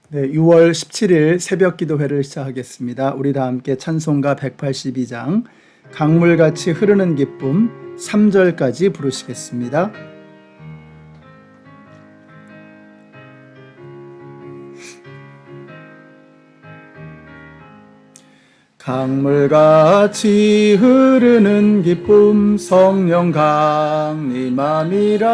네, 6월 17일 새벽 기도회를 시작하겠습니다. 우리 다 함께 찬송가 182장 강물같이 흐르는 기쁨 3절까지 부르시겠습니다. 강물같이 흐르는 기쁨 성령 강림함이라.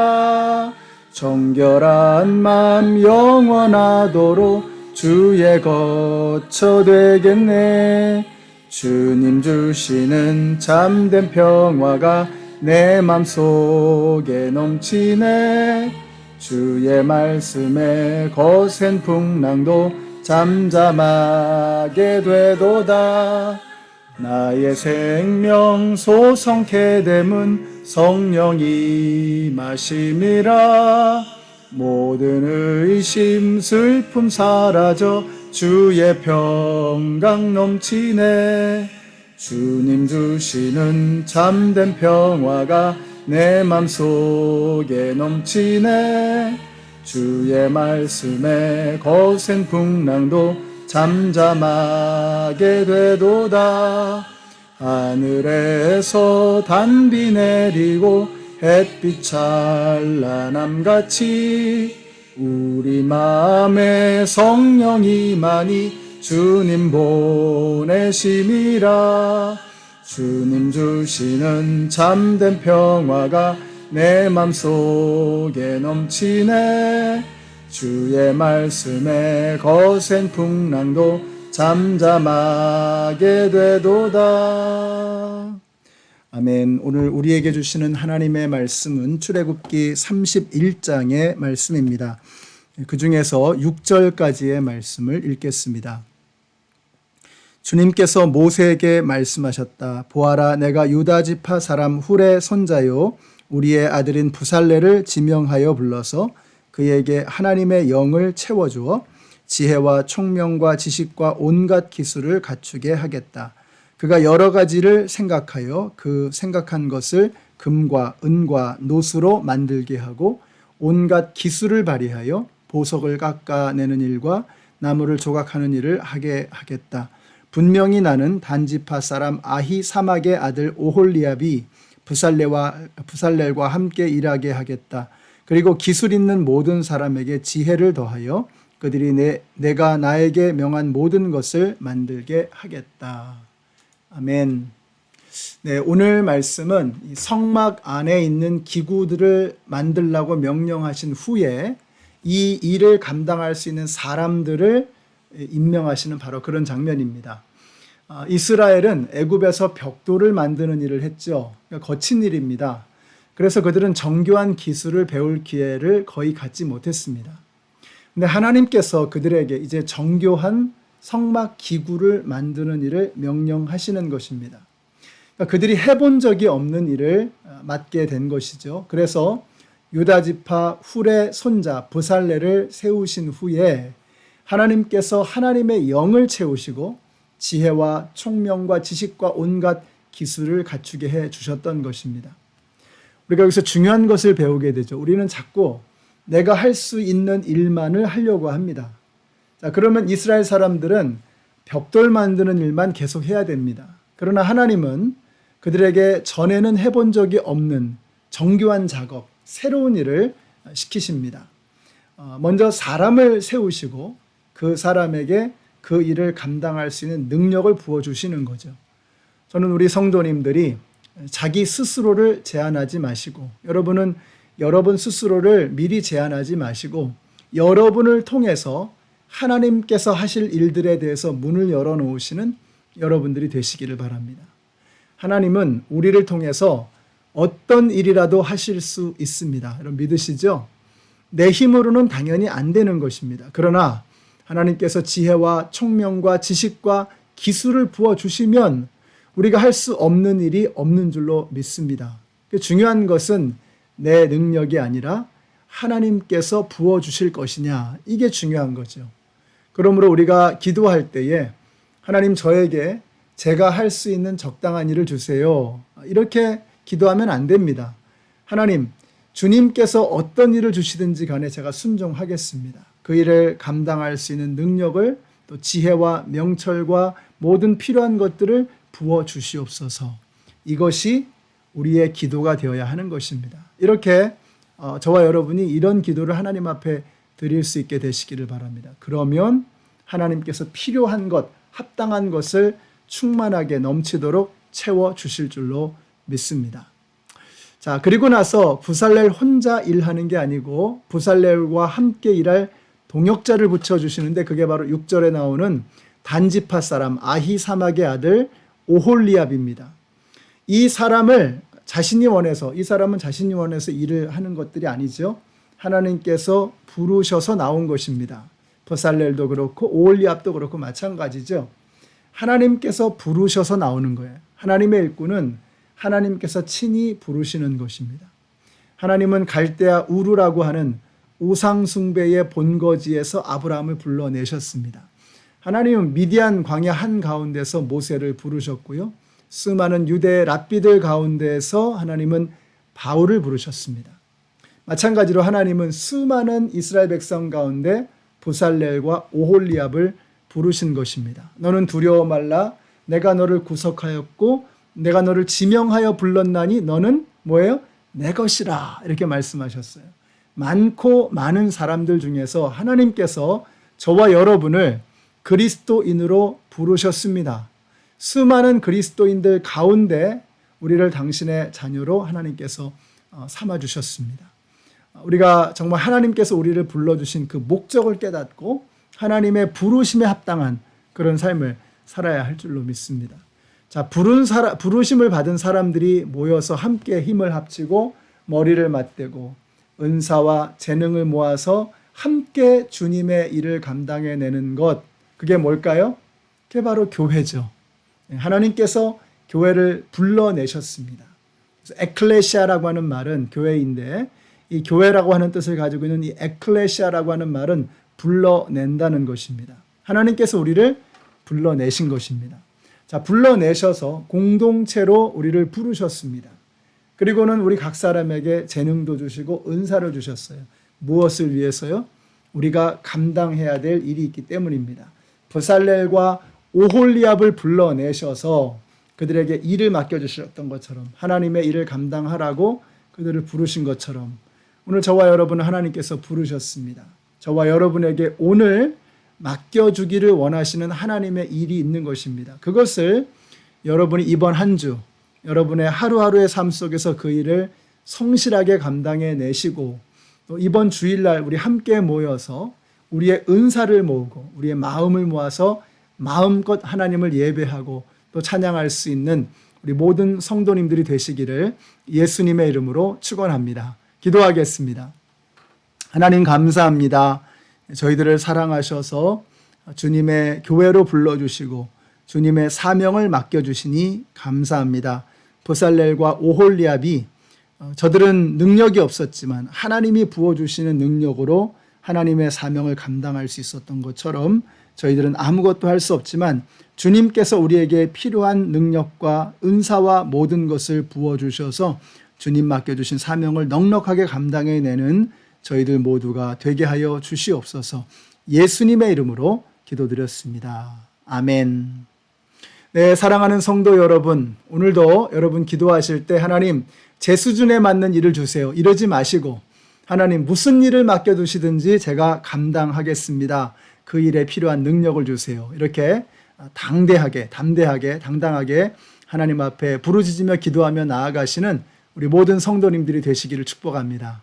정결한 맘 영원하도록 주의 거처 되겠네. 주님 주시는 참된 평화가 내 맘속에 넘치네. 주의 말씀에 거센 풍랑도 잠잠하게 되도다. 나의 생명 소성케 됨은 성령이 마심이라. 모든 의심 슬픔 사라져 주의 평강 넘치네. 주님 주시는 참된 평화가 내 맘속에 넘치네. 주의 말씀에 거센 풍랑도 잠잠하게 되도다. 하늘에서 단비 내리고 햇빛 찬란함같이 우리 마음에 성령이 많이 주님 보내심이라. 주님 주시는 참된 평화가 내 맘속에 넘치네. 주의 말씀에 거센 풍랑도 잠잠하게 되도다. 아멘. 오늘 우리에게 주시는 하나님의 말씀은 출애굽기 31장의 말씀입니다. 그 중에서 6절까지의 말씀을 읽겠습니다. 주님께서 모세에게 말씀하셨다. 보아라, 내가 유다 지파 사람 훌의 손자요 우리의 아들인 부살레를 지명하여 불러서 그에게 하나님의 영을 채워주어 지혜와 총명과 지식과 온갖 기술을 갖추게 하겠다. 그가 여러 가지를 생각하여 그 생각한 것을 금과 은과 노수로 만들게 하고 온갖 기술을 발휘하여 보석을 깎아내는 일과 나무를 조각하는 일을 하게 하겠다. 분명히 나는 단지파 사람 아히사막의 아들 오홀리압이 부살렐과 함께 일하게 하겠다. 그리고 기술 있는 모든 사람에게 지혜를 더하여 그들이 내가 나에게 명한 모든 것을 만들게 하겠다. 아멘. 네, 오늘 말씀은 성막 안에 있는 기구들을 만들라고 명령하신 후에 이 일을 감당할 수 있는 사람들을 임명하시는 바로 그런 장면입니다. 이스라엘은 애굽에서 벽돌을 만드는 일을 했죠. 그러니까 거친 일입니다. 그래서 그들은 정교한 기술을 배울 기회를 거의 갖지 못했습니다. 근데 하나님께서 그들에게 이제 정교한 성막 기구를 만드는 일을 명령하시는 것입니다. 그러니까 그들이 해본 적이 없는 일을 맡게 된 것이죠. 그래서 유다 지파 훌의 손자 부살레를 세우신 후에 하나님께서 하나님의 영을 채우시고 지혜와 총명과 지식과 온갖 기술을 갖추게 해 주셨던 것입니다. 우리가 여기서 중요한 것을 배우게 되죠. 우리는 자꾸 내가 할 수 있는 일만을 하려고 합니다. 자, 그러면 이스라엘 사람들은 벽돌 만드는 일만 계속 해야 됩니다. 그러나 하나님은 그들에게 전에는 해본 적이 없는 정교한 작업, 새로운 일을 시키십니다. 먼저 사람을 세우시고 그 사람에게 그 일을 감당할 수 있는 능력을 부어주시는 거죠. 저는 우리 성도님들이 자기 스스로를 제한하지 마시고, 여러분은 여러분 스스로를 미리 제한하지 마시고 여러분을 통해서 하나님께서 하실 일들에 대해서 문을 열어놓으시는 여러분들이 되시기를 바랍니다. 하나님은 우리를 통해서 어떤 일이라도 하실 수 있습니다. 여러분 믿으시죠? 내 힘으로는 당연히 안 되는 것입니다. 그러나 하나님께서 지혜와 총명과 지식과 기술을 부어주시면 우리가 할 수 없는 일이 없는 줄로 믿습니다. 중요한 것은 내 능력이 아니라 하나님께서 부어주실 것이냐, 이게 중요한 거죠. 그러므로 우리가 기도할 때에 하나님 저에게 제가 할 수 있는 적당한 일을 주세요, 이렇게 기도하면 안 됩니다. 하나님, 주님께서 어떤 일을 주시든지 간에 제가 순종하겠습니다. 그 일을 감당할 수 있는 능력을, 또 지혜와 명철과 모든 필요한 것들을 부어 주시옵소서. 이것이 우리의 기도가 되어야 하는 것입니다. 이렇게 저와 여러분이 이런 기도를 하나님 앞에 드릴 수 있게 되시기를 바랍니다. 그러면 하나님께서 필요한 것, 합당한 것을 충만하게 넘치도록 채워 주실 줄로 믿습니다. 자, 그리고 나서 부살렐 혼자 일하는 게 아니고 부살렐과 함께 일할 동역자를 붙여주시는데, 그게 바로 6절에 나오는 단지파 사람 아히사막의 아들 오홀리압입니다. 이 사람은 자신이 원해서 일을 하는 것들이 아니죠. 하나님께서 부르셔서 나온 것입니다. 부살렐도 그렇고 오홀리압도 그렇고 마찬가지죠. 하나님께서 부르셔서 나오는 거예요. 하나님의 일꾼은 하나님께서 친히 부르시는 것입니다. 하나님은 갈대아 우르라고 하는 우상숭배의 본거지에서 아브라함을 불러내셨습니다. 하나님은 미디안 광야 한가운데서 모세를 부르셨고요. 수많은 유대 랍비들 가운데에서 하나님은 바울을 부르셨습니다. 마찬가지로 하나님은 수많은 이스라엘 백성 가운데 부살렐과 오홀리압을 부르신 것입니다. 너는 두려워 말라. 내가 너를 구속하였고 내가 너를 지명하여 불렀나니 너는 뭐예요? 내 것이라. 이렇게 말씀하셨어요. 많고 많은 사람들 중에서 하나님께서 저와 여러분을 그리스도인으로 부르셨습니다. 수많은 그리스도인들 가운데 우리를 당신의 자녀로 하나님께서 삼아주셨습니다. 우리가 정말 하나님께서 우리를 불러주신 그 목적을 깨닫고 하나님의 부르심에 합당한 그런 삶을 살아야 할 줄로 믿습니다. 자, 부르심을 받은 사람들이 모여서 함께 힘을 합치고 머리를 맞대고 은사와 재능을 모아서 함께 주님의 일을 감당해내는 것, 그게 뭘까요? 그게 바로 교회죠. 하나님께서 교회를 불러내셨습니다. 그래서 에클레시아라고 하는 말은 교회인데, 이 교회라고 하는 뜻을 가지고 있는 이 에클레시아라고 하는 말은 불러낸다는 것입니다. 하나님께서 우리를 불러내신 것입니다. 자, 불러내셔서 공동체로 우리를 부르셨습니다. 그리고는 우리 각 사람에게 재능도 주시고 은사를 주셨어요. 무엇을 위해서요? 우리가 감당해야 될 일이 있기 때문입니다. 부살렐과 오홀리압을 불러내셔서 그들에게 일을 맡겨주셨던 것처럼, 하나님의 일을 감당하라고 그들을 부르신 것처럼, 오늘 저와 여러분은 하나님께서 부르셨습니다. 저와 여러분에게 오늘 맡겨주기를 원하시는 하나님의 일이 있는 것입니다. 그것을 여러분이 이번 한 주, 여러분의 하루하루의 삶 속에서 그 일을 성실하게 감당해 내시고, 또 이번 주일날 우리 함께 모여서 우리의 은사를 모으고 우리의 마음을 모아서 마음껏 하나님을 예배하고 또 찬양할 수 있는 우리 모든 성도님들이 되시기를 예수님의 이름으로 축원합니다. 기도하겠습니다. 하나님 감사합니다. 저희들을 사랑하셔서 주님의 교회로 불러주시고 주님의 사명을 맡겨주시니 감사합니다. 부살렐과 오홀리압이 저들은 능력이 없었지만 하나님이 부어주시는 능력으로 하나님의 사명을 감당할 수 있었던 것처럼 저희들은 아무것도 할 수 없지만 주님께서 우리에게 필요한 능력과 은사와 모든 것을 부어주셔서 주님 맡겨주신 사명을 넉넉하게 감당해내는 저희들 모두가 되게 하여 주시옵소서. 예수님의 이름으로 기도드렸습니다. 아멘. 네, 사랑하는 성도 여러분, 오늘도 여러분 기도하실 때 하나님 제 수준에 맞는 일을 주세요. 이러지 마시고 하나님 무슨 일을 맡겨두시든지 제가 감당하겠습니다. 그 일에 필요한 능력을 주세요. 이렇게 담대하게 당당하게 하나님 앞에 부르짖으며 기도하며 나아가시는 우리 모든 성도님들이 되시기를 축복합니다.